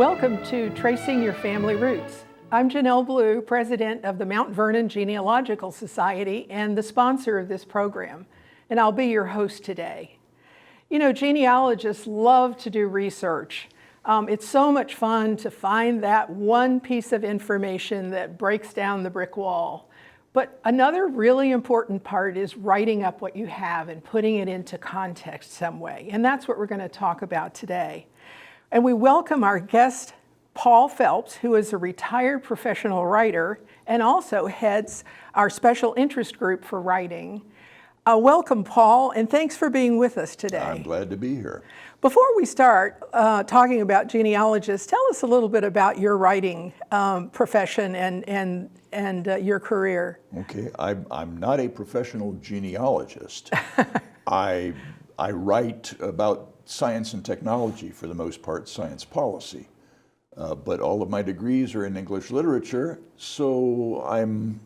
Welcome to Tracing Your Family Roots. I'm Janelle Blue, president of the Mount Vernon Genealogical Society and the sponsor of this program, and I'll be your host today. You know, genealogists love to do research. It's so much fun to find that one piece of information that breaks down the brick wall. But another really important part is writing up what you have and putting it into context some way, and that's what we're going to talk about today. And we welcome our guest, Paul Phelps, who is a retired professional writer and also heads our special interest group for writing. Welcome, Paul, and thanks for being with us today. I'm glad to be here. Before we start talking about genealogists, tell us a little bit about your writing profession and your career. Okay, I'm not a professional genealogist. I write about science and technology, for the most part, science policy. But all of my degrees are in English literature, so I'm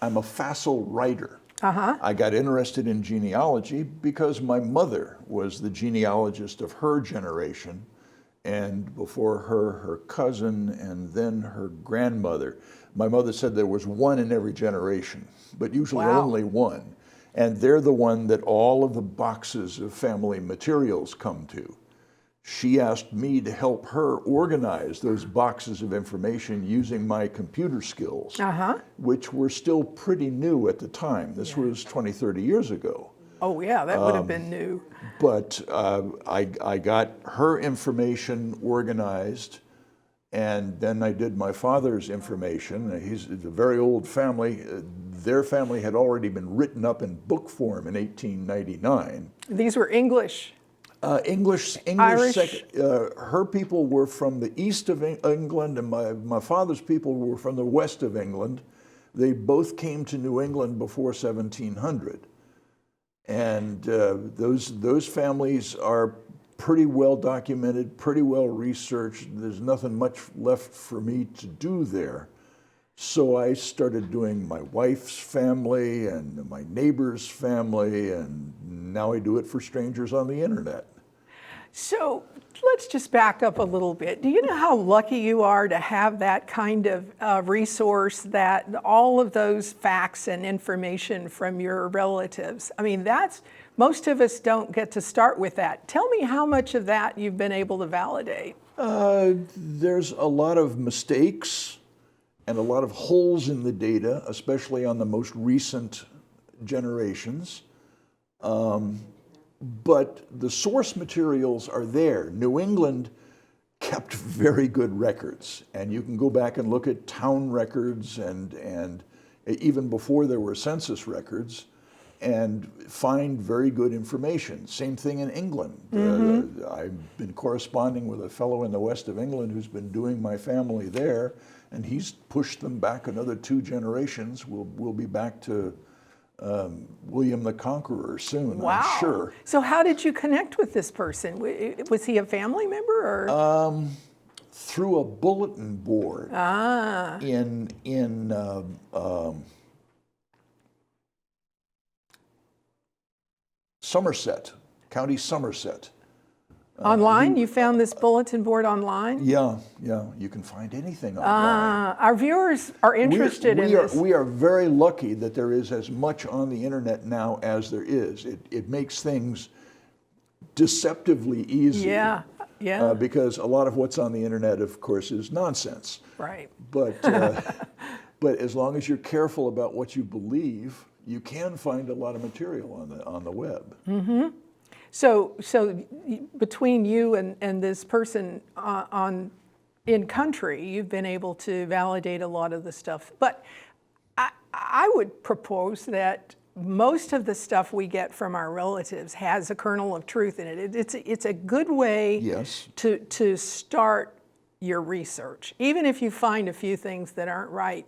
a facile writer. I got interested in genealogy because my mother was the genealogist of her generation, and before her, her cousin, and then her grandmother. My mother said there was one in every generation, but usually only one. And they're the one that all of the boxes of family materials come to. She asked me to help her organize those boxes of information using my computer skills, which were still pretty new at the time. This was 20, 30 years ago. Oh yeah, that would have been new. But I got her information organized, and then I did my father's information. He's a very old family. Their family had already been written up in book form in 1899. These were English? English. Irish? Her people were from the east of England, and my father's people were from the west of England. They both came to New England before 1700. And those families are pretty well documented, pretty well researched. There's nothing much left for me to do there. So I started doing my wife's family and my neighbor's family, and now I do it for strangers on the internet. So let's just back up a little bit. Do you know how lucky you are to have that kind of resource, that all of those facts and information from your relatives? I mean, most of us don't get to start with that. Tell me how much of that you've been able to validate. There's a lot of mistakes and a lot of holes in the data, especially on the most recent generations. But the source materials are there. New England kept very good records, and you can go back and look at town records and even before there were census records, and find very good information. Same thing in England. I've been corresponding with a fellow in the west of England who's been doing my family there, and he's pushed them back another 2 generations. We'll be back to William the Conqueror soon, I'm sure. So how did you connect with this person? Was he a family member, or? Through a bulletin board in Somerset, County Somerset. Online? You found this bulletin board online? Yeah, you can find anything online. Our viewers are interested in this. We are very lucky that there is as much on the internet now as there is. It makes things deceptively easy. Yeah. Because a lot of what's on the internet, of course, is nonsense. Right. But but as long as you're careful about what you believe, you can find a lot of material on the web. So between you and this person in country, you've been able to validate a lot of the stuff. But I would propose that most of the stuff we get from our relatives has a kernel of truth in it. It's a good way to start your research. Even if you find a few things that aren't right,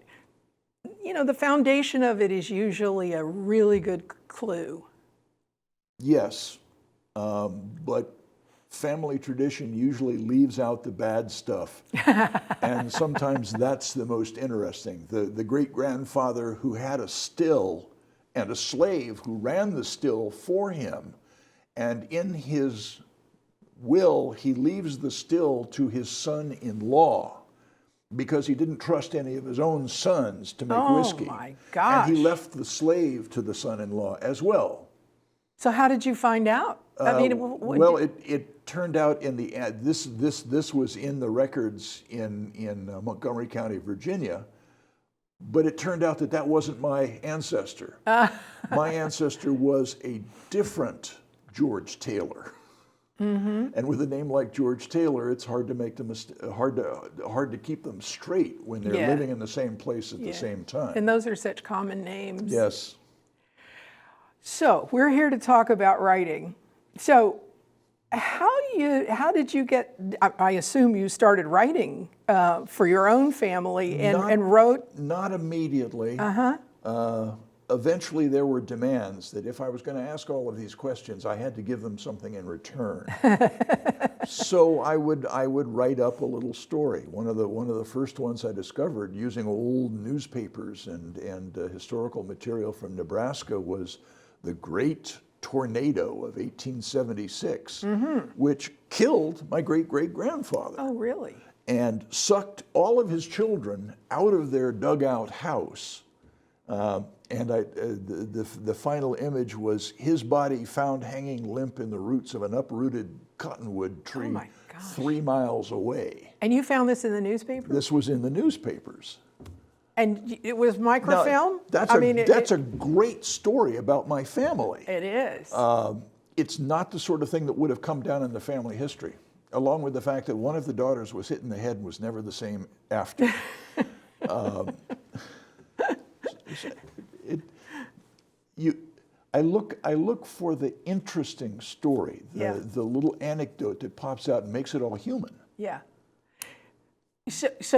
you know, the foundation of it is usually a really good clue. Yes. But family tradition usually leaves out the bad stuff. And sometimes that's the most interesting. The great-grandfather who had a still and a slave who ran the still for him, and in his will, he leaves the still to his son-in-law because he didn't trust any of his own sons to make whiskey. Oh my gosh. And he left the slave to the son-in-law as well. So how did you find out? I mean, Well, it turned out in the end, this was in the records in Montgomery County, Virginia, but it turned out that wasn't my ancestor. My ancestor was a different George Taylor. And with a name like George Taylor, it's hard to make them hard to keep them straight when they're living in the same place at the same time. And those are such common names. Yes. So we're here to talk about writing. So how did you get, I assume you started writing for your own family and wrote? Not immediately. Eventually there were demands that if I was going to ask all of these questions, I had to give them something in return. So I would write up a little story. One of the first ones I discovered using old newspapers and historical material from Nebraska was the Great Tornado of 1876, which killed my great-great-grandfather. Oh, really? And sucked all of his children out of their dugout house. And the final image was his body found hanging limp in the roots of an uprooted cottonwood tree 3 miles away. And you found this in the newspaper? This was in the newspapers. And it was microfilm? Now, that's a great story about my family. It is. It's not the sort of thing that would have come down in the family history, along with the fact that one of the daughters was hit in the head and was never the same after. I look for the interesting story, the little anecdote that pops out and makes it all human. Yeah. So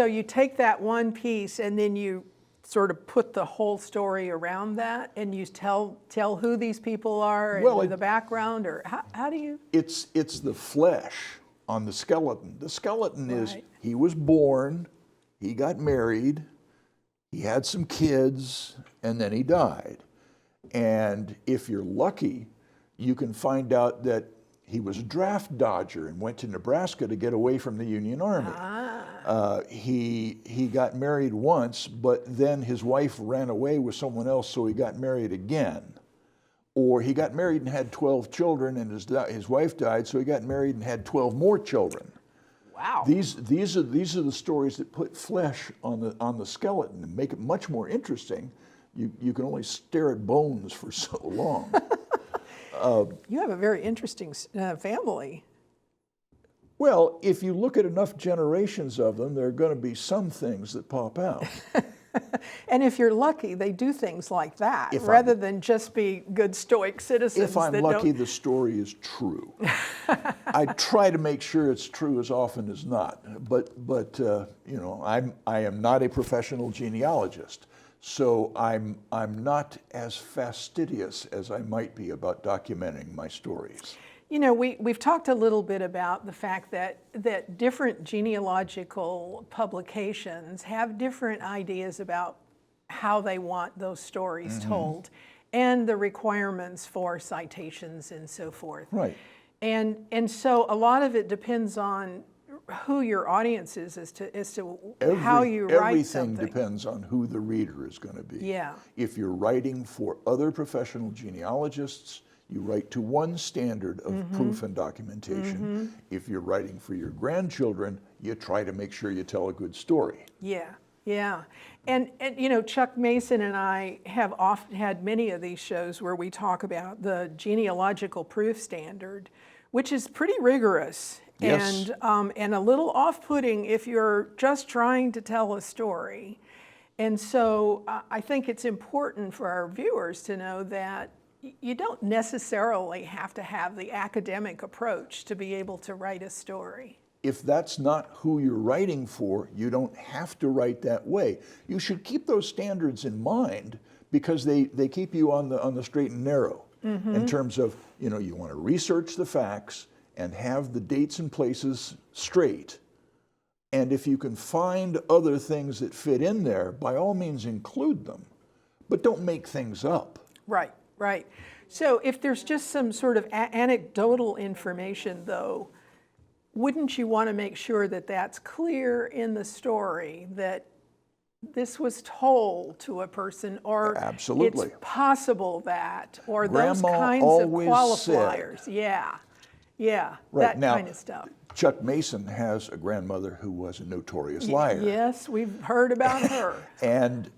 you take that one piece and then you sort of put the whole story around that, and you tell who these people are and the background, or how do you? It's the flesh on the skeleton. The skeleton is he was born, he got married, he had some kids, and then he died. And if you're lucky, you can find out that he was a draft dodger and went to Nebraska to get away from the Union Army. He got married once, but then his wife ran away with someone else, so he got married again. Or he got married and had 12 children, and his wife died, so he got married and had 12 more children. Wow. These are the stories that put flesh on the skeleton and make it much more interesting. You can only stare at bones for so long. You have a very interesting family. Well, if you look at enough generations of them, there are going to be some things that pop out. And if you're lucky, they do things like that, rather than just be good stoic citizens. If I'm lucky, the story is true. I try to make sure it's true as often as not. But you know, I am not a professional genealogist, so I'm not as fastidious as I might be about documenting my stories. You know, we've talked a little bit about the fact that different genealogical publications have different ideas about how they want those stories told, and the requirements for citations and so forth. Right. And so a lot of it depends on who your audience is as to how you write something. Everything depends on who the reader is going to be. Yeah. If you're writing for other professional genealogists, you write to one standard of proof and documentation. If you're writing for your grandchildren, you try to make sure you tell a good story. Yeah, yeah. And you know, Chuck Mason and I have often had many of these shows where we talk about the genealogical proof standard, which is pretty rigorous. Yes. And a little off-putting if you're just trying to tell a story. And so I think it's important for our viewers to know that you don't necessarily have to have the academic approach to be able to write a story. If that's not who you're writing for, you don't have to write that way. You should keep those standards in mind because they keep you on the straight and narrow in terms of, you know, you want to research the facts and have the dates and places straight. And if you can find other things that fit in there, by all means include them, but don't make things up. Right. Right. So if there's just some sort of anecdotal information, though, wouldn't you want to make sure that that's clear in the story, that this was told to a person, or Absolutely. it's possible that, or those Grandma kinds of always qualifiers? said. Yeah, Right. that Now, kind of stuff. Chuck Mason has a grandmother who was a notorious liar. Yes, we've heard about her. And,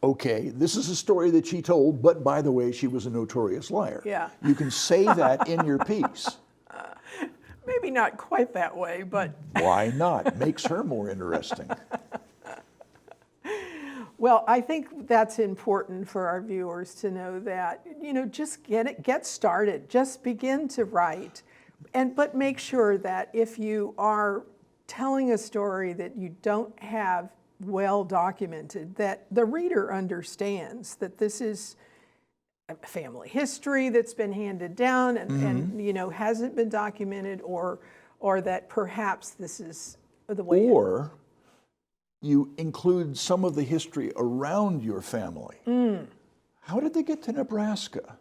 okay, this is a story that she told, but by the way, she was a notorious liar. Yeah. You can say that in your piece. Maybe not quite that way, but Why not? Makes her more interesting. well, I think that's important for our viewers to know that, just get started, just begin to write, but make sure that if you are telling a story that you don't have well documented, that the reader understands that this is a family history that's been handed down and hasn't been documented, or that perhaps this is the way. Or you include some of the history around your family. How did they get to Nebraska?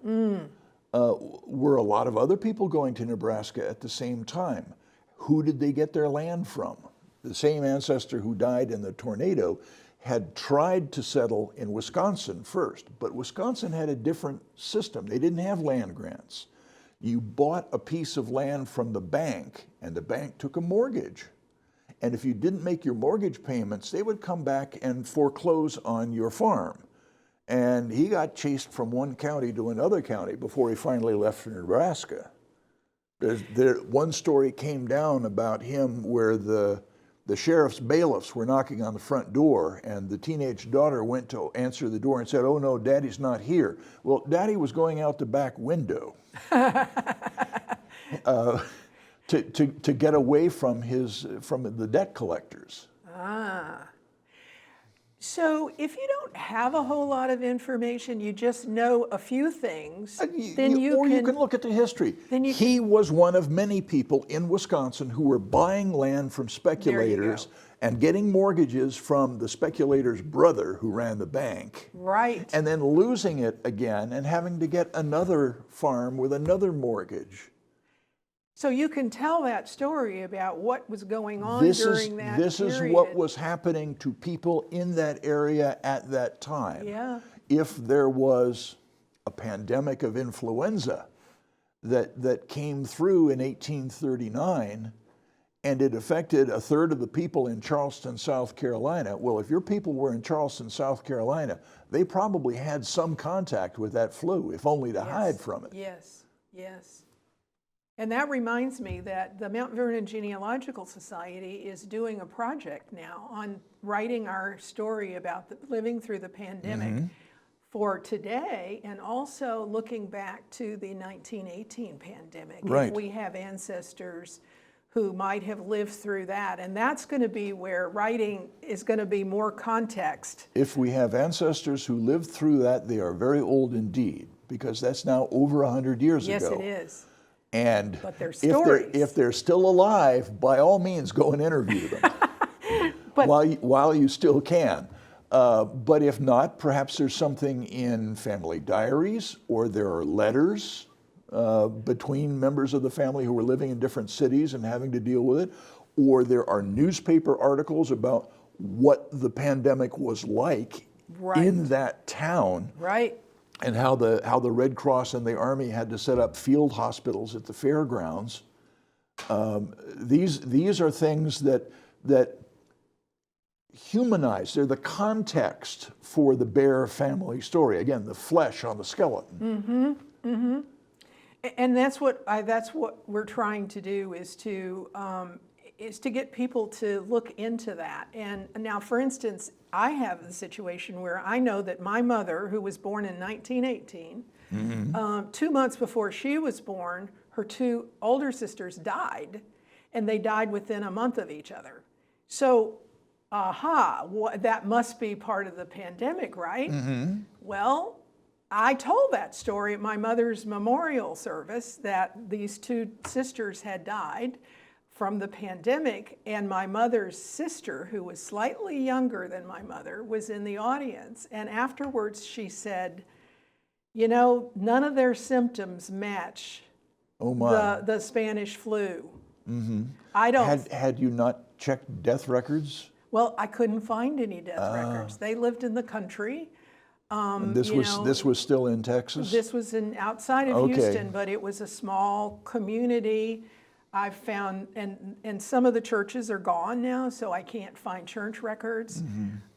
Were a lot of other people going to Nebraska at the same time? Who did they get their land from? The same ancestor who died in the tornado had tried to settle in Wisconsin first, but Wisconsin had a different system. They didn't have land grants. You bought a piece of land from the bank, and the bank took a mortgage. And if you didn't make your mortgage payments, they would come back and foreclose on your farm. And he got chased from one county to another county before he finally left for Nebraska. One story came down about him where the sheriff's bailiffs were knocking on the front door, and the teenage daughter went to answer the door and said, "Oh no, Daddy's not here." Well, Daddy was going out the back window to get away from the debt collectors. So if you don't have a whole lot of information, you just know a few things, then you can look at the history. He was one of many people in Wisconsin who were buying land from speculators and getting mortgages from the speculator's brother who ran the bank. Right. And then losing it again and having to get another farm with another mortgage. So you can tell that story about what was going on during that period. This is what was happening to people in that area at that time. Yeah. If there was a pandemic of influenza that came through in 1839 and it affected a third of the people in Charleston, South Carolina, well, if your people were in Charleston, South Carolina, they probably had some contact with that flu, if only to hide from it. Yes, yes. And that reminds me that the Mount Vernon Genealogical Society is doing a project now on writing our story about living through the pandemic for today, and also looking back to the 1918 pandemic. Right. If we have ancestors who might have lived through that, and that's going to be where writing is going to be more context. If we have ancestors who lived through that, they are very old indeed, because that's now over 100 years ago. Yes, it is. And but their stories. If they're still alive, by all means, go and interview them while you still can. But if not, perhaps there's something in family diaries, or there are letters between members of the family who were living in different cities and having to deal with it, or there are newspaper articles about what the pandemic was like in that town. Right. And how the Red Cross and the Army had to set up field hospitals at the fairgrounds. These are things that humanize. They're the context for the bare family story. Again, the flesh on the skeleton. And that's what we're trying to do, is to get people to look into that. And now, for instance, I have the situation where I know that my mother, who was born in 1918, 2 months before she was born, her two older sisters died, and they died within a month of each other. So, that must be part of the pandemic, right? Well, I told that story at my mother's memorial service, that these two sisters had died from the pandemic, and my mother's sister, who was slightly younger than my mother, was in the audience. And afterwards she said, You know, none of their symptoms match Oh my. the Spanish flu. I don't. Had you not checked death records? Well, I couldn't find any death records. They lived in the country. And this you was know, this was still in Texas? This was outside of Okay. Houston, but it was a small community. I've found, and some of the churches are gone now, so I can't find church records.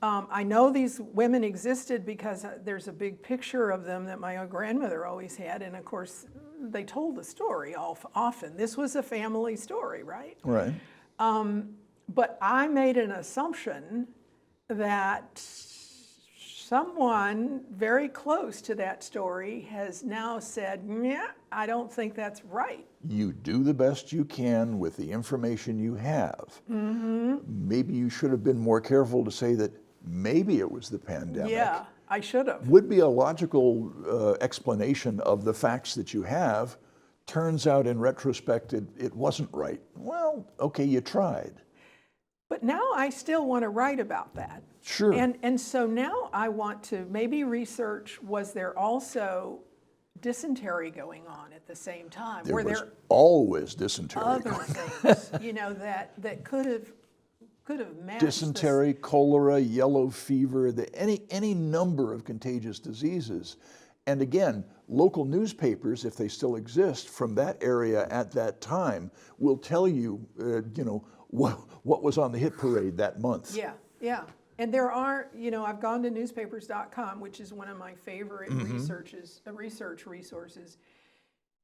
I know these women existed because there's a big picture of them that my grandmother always had, and of course, they told the story often. This was a family story, right? Right. But I made an assumption that someone very close to that story has now said, yeah, I don't think that's right. You do the best you can with the information you have. Maybe you should have been more careful to say that maybe it was the pandemic. Yeah, I should have. Would be a logical explanation of the facts that you have. Turns out in retrospect it wasn't right. Well, okay, you tried. But now I still want to write about that. Sure. And so now I want to maybe research, was there also dysentery going on at the same time? There Were was there always dysentery. other things, you know, that could have matched Dysentery, cholera, yellow fever, any number of contagious diseases. And again, local newspapers, if they still exist from that area at that time, will tell you, what was on the hit parade that month. Yeah, yeah. And there are, you know, I've gone to newspapers.com, which is one of my favorite research resources.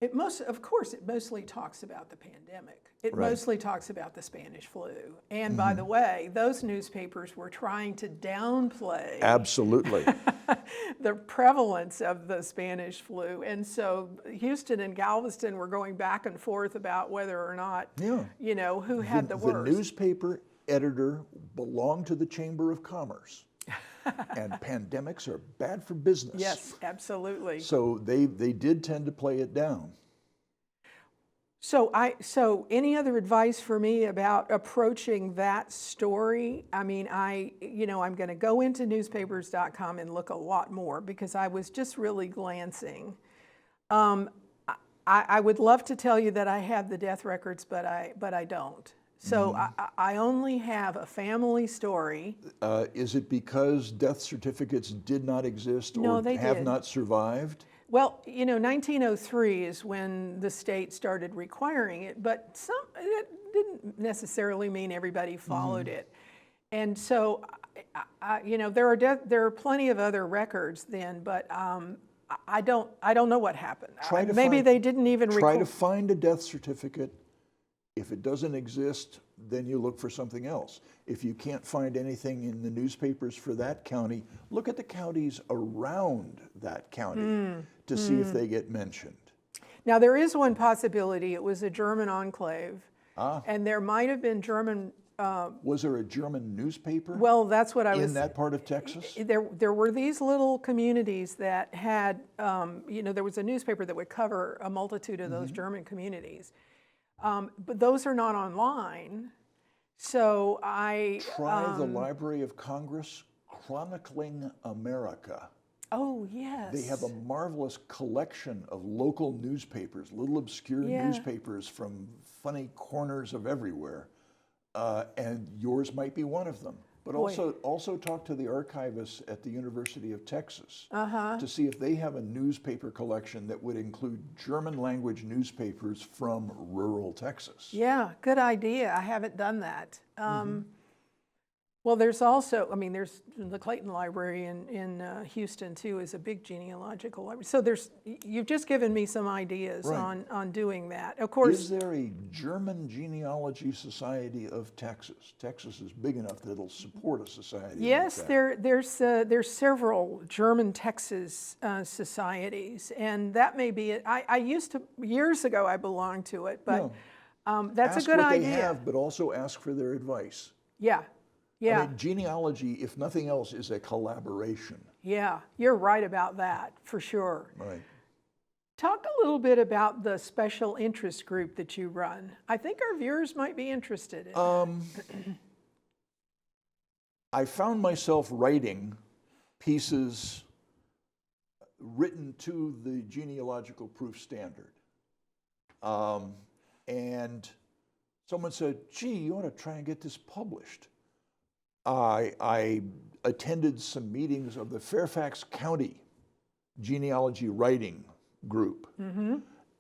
Of course, it mostly talks about the pandemic. It Right. mostly talks about the Spanish flu. And by the way, those newspapers were trying to downplay Absolutely. the prevalence of the Spanish flu. And so Houston and Galveston were going back and forth about whether or not, Yeah. you know, who had the worst. The newspaper editor belonged to the Chamber of Commerce. And pandemics are bad for business. Yes, absolutely. So they did tend to play it down. So any other advice for me about approaching that story? I mean, I'm going to go into newspapers.com and look a lot more because I was just really glancing. I would love to tell you that I have the death records, but I don't. So I only have a family story. Is it because death certificates did not exist or No, they have did. not survived? Well, you know, 1903 is when the state started requiring it, but it didn't necessarily mean everybody followed it. And so, there are plenty of other records then, but I don't know what happened. Maybe they didn't even Try record. to find a death certificate. If it doesn't exist, then you look for something else. If you can't find anything in the newspapers for that county, look at the counties around that county to see if they get mentioned. Now, there is one possibility. It was a German enclave, Ah, and there might have been German. was there a German newspaper Well, that's what I was. in that part of Texas? There were these little communities that had, there was a newspaper that would cover a multitude of those German communities. But those are not online. So Try the Library of Congress Chronicling America. Oh, yes. They have a marvelous collection of local newspapers, little obscure newspapers from funny corners of everywhere. And yours might be one of them. But also talk to the archivists at the University of Texas to see if they have a newspaper collection that would include German language newspapers from rural Texas. Yeah, good idea. I haven't done that. Well, there's also, there's the Clayton Library in Houston too is a big genealogical library. So you've just given me some ideas on doing that. Of course. Is there a German Genealogy Society of Texas? Texas is big enough that it'll support a society. Yes, like that. there's several German Texas societies, and that may be it. I used to, years ago, I belonged to it, but that's a good idea. Ask what they have, but also ask for their advice. Yeah. Yeah. I mean, genealogy, if nothing else, is a collaboration. Yeah, you're right about that, for sure. Right. Talk a little bit about the special interest group that you run. I think our viewers might be interested in I found myself writing pieces written to the genealogical proof standard. And someone said, gee, you ought to try and get this published. I attended some meetings of the Fairfax County genealogy writing group.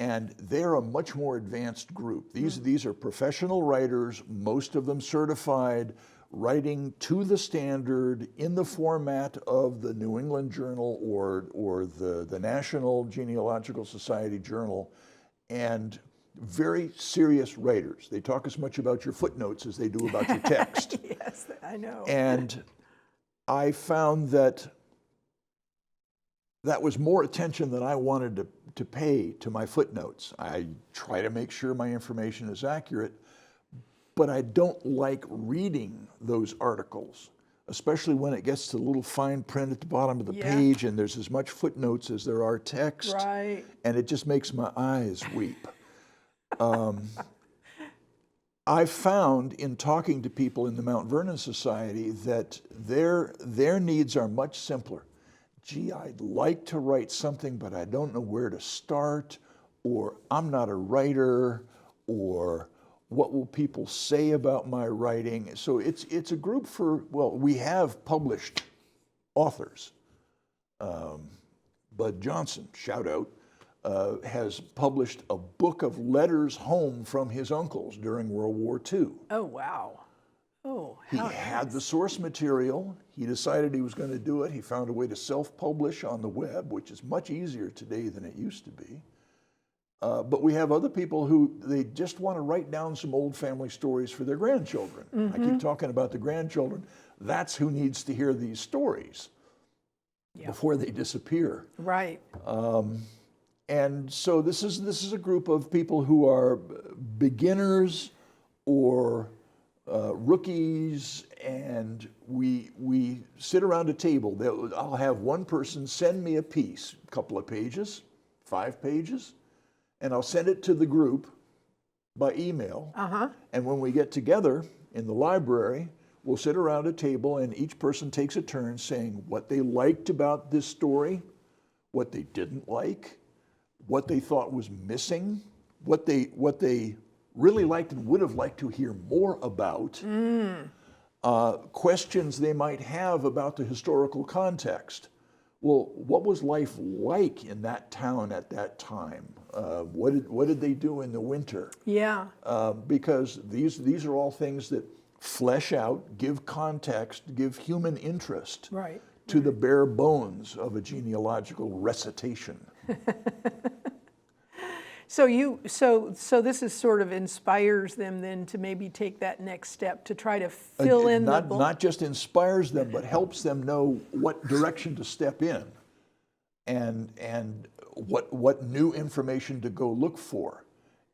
And they're a much more advanced group. These are professional writers, most of them certified, writing to the standard in the format of the New England Journal or the National Genealogical Society Journal, and very serious writers. They talk as much about your footnotes as they do about your text. Yes, I know. And I found that was more attention than I wanted to pay to my footnotes. I try to make sure my information is accurate, but I don't like reading those articles, especially when it gets to the little fine print at the bottom of the page and there's as much footnotes as there are text. Right. And it just makes my eyes weep. I found in talking to people in the Mount Vernon Society that their needs are much simpler. Gee, I'd like to write something, but I don't know where to start, or I'm not a writer, or what will people say about my writing? So it's a group for, well, we have published authors. Bud Johnson, shout out, has published a book of letters home from his uncles during World War II. Oh, wow. Oh, He had the source material. He decided he was going to do it. He found a way to self-publish on the web, which is much easier today than it used to be. But we have other people who, they just want to write down some old family stories for their grandchildren. I keep talking about the grandchildren. That's who needs to hear these stories before they disappear. Right. And so this is a group of people who are beginners or rookies, and we sit around a table. I'll have one person send me a piece, a couple of pages, 5 pages, and I'll send it to the group by email. And when we get together in the library, we'll sit around a table and each person takes a turn saying what they liked about this story, what they didn't like, what they thought was missing, what they really liked and would have liked to hear more about, questions they might have about the historical context. Well, what was life like in that town at that time? What did they do in the winter? Yeah. Because these are all things that flesh out, give context, give human interest to the bare bones of a genealogical recitation. So this is sort of inspires them then to maybe take that next step to try to fill in the blank. Not just inspires them, but helps them know what direction to step in, and what new information to go look for,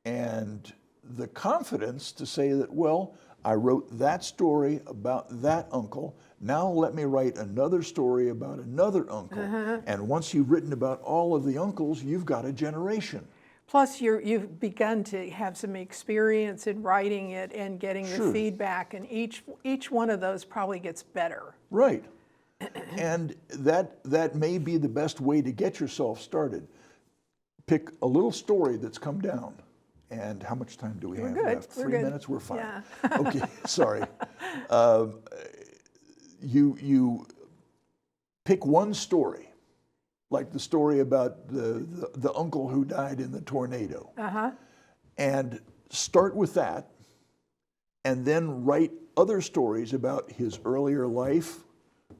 and the confidence to say that, well, I wrote that story about that uncle. Now let me write another story about another uncle. And once you've written about all of the uncles, you've got a generation. Plus, you've begun to have some experience in writing it and getting the feedback, and each one of those probably gets better. Right. And that may be the best way to get yourself started. Pick a little story that's come down. And how much time do we have? We're good. We have 3 We're good. minutes? We're fine. Yeah. Okay, sorry. You pick one story, like the story about the uncle who died in the tornado, and start with that, and then write other stories about his earlier life,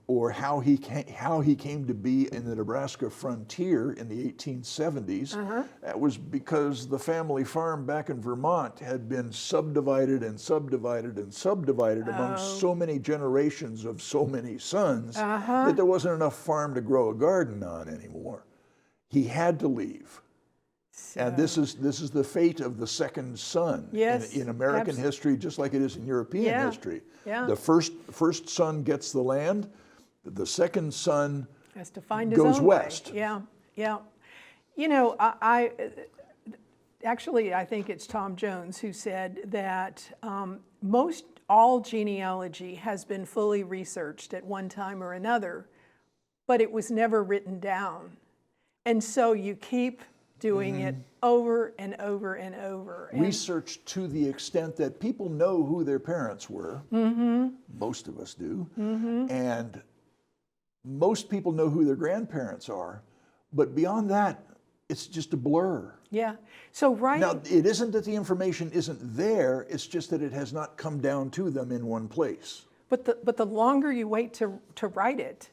or how he came to be in the Nebraska frontier in the 1870s. That was because the family farm back in Vermont had been subdivided and subdivided and subdivided among so many generations of so many sons that there wasn't enough farm to grow a garden on anymore. He had to leave. And this is the fate of the second son in American history, just like it is in European history. The first son gets the land. The second son has to find his goes own west. way. Yeah. You know, I think it's Tom Jones who said that most all genealogy has been fully researched at one time or another, but it was never written down. And so you keep doing it over and over and over. And Research to the extent that people know who their parents were, most of us do, and most people know who their grandparents are, but beyond that, it's just a blur. yeah. So writing, Now, it isn't that the information isn't there, it's just that it has not come down to them in one place. but the longer you wait to write it,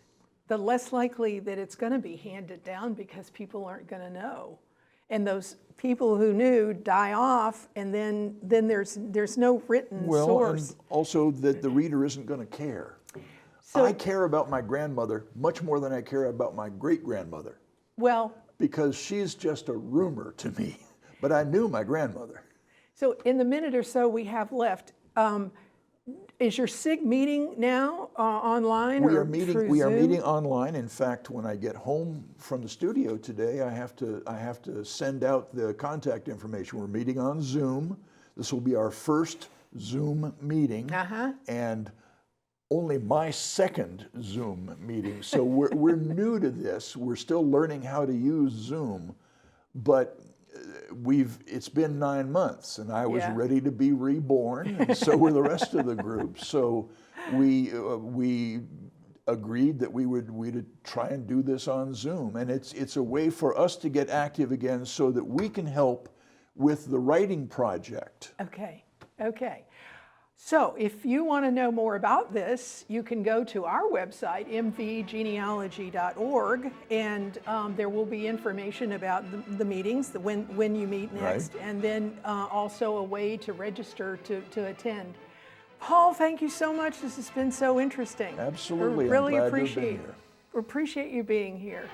the less likely that it's going to be handed down because people aren't going to know. And those people who knew die off, and then there's no written source. And also that the reader isn't going to care. So- I care about my grandmother much more than I care about my great-grandmother, Well, because she's just a rumor to me. But I knew my grandmother. so in the minute or so we have left, is your SIG meeting now online We or are meeting. through We are Zoom? meeting online. In fact, when I get home from the studio today, I have to send out the contact information. We're meeting on Zoom. This will be our first Zoom meeting, and only my second Zoom meeting. So we're new to this. We're still learning how to use Zoom, but it's been 9 months, and I was Yeah. ready to be reborn, and so were the rest of the group. So we agreed that we'd try and do this on Zoom, and it's a way for us to get active again, so that we can help with the writing project. Okay, okay. So if you want to know more about this, you can go to our website, mvgenealogy.org, and there will be information about the meetings, when you meet next, Right. and then also a way to register to attend. Paul, thank you so much. This has been so interesting. Absolutely, We really I'm glad to have been appreciate here. appreciate you being here.